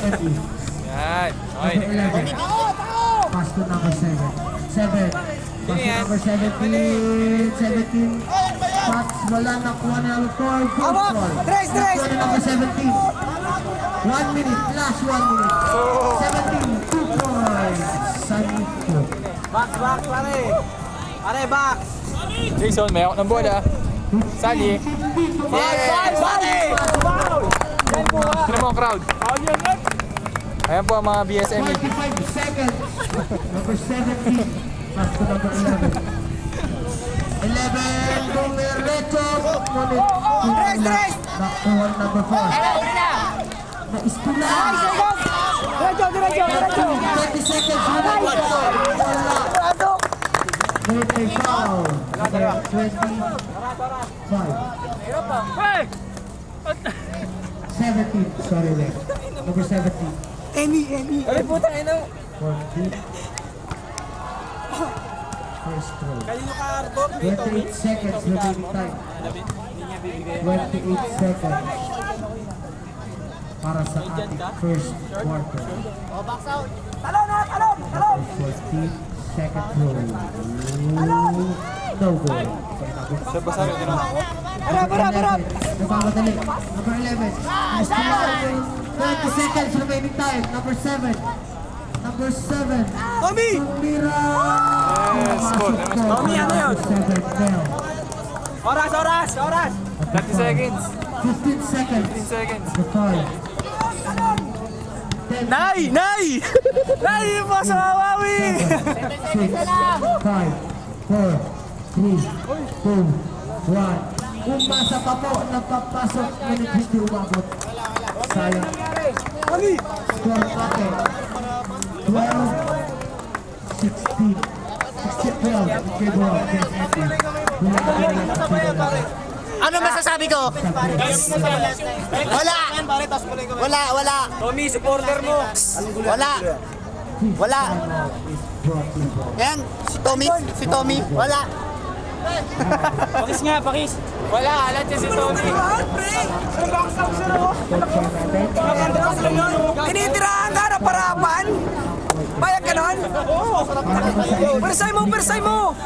Yan. Okay. Number 11. Pass to number 7. 7. Pass to number 17. 17. Pass, wala na kuha na yung foul. Foul. Tres! Kuha na number 17. 1 minute. Last 1 minute. 17. 2 points. Sanito. Box, pare! Pare, box! Jason, may ako ng bola. Sali. Yes! Pare! Sino mo ang crowd? Ayan po ang mga BSME. 45 seconds. Number 17. Pass to number 11. 11. Bumireto. Ngunit. Tres! Nakuha number 4. Na-istula. Diretso! 20 seconds. Wala. Ngunit may foul. Number 25. 17. Sorry, Lex. Number 17. Any. Ay, puta, ano? 40. First throw. Kanino ka, Arbor? 28 seconds remaining time. 28 seconds para sa ating first quarter. Talon! 14 second throw. No goal. Sa basa rin din ako. Harap! Nagmamadali. Number 11. 20 seconds remaining time. Number 7. Number 7. Tommy! Tumira! Yes, good. Tommy, ano yun? 7 fell. Oras! 30 seconds. 15 seconds. 15 seconds. The five. 10 Nay! Nay, po sa Wawawi! 6, 5, 4, 3, 2, 1. Umasa pa po, nagpapasok, ngunit hindi umabot. Sayang. Score natin. 12, 16, 12 in favor of KSMP. Ano masasabi ko? Wala. Tommy, supporter mo! Wala. Yan, si Tommy, wala. Pakis! Wala, alat niya si Tony. Tinitirahan ka na parapan? Bayag ka nun? Persay mo!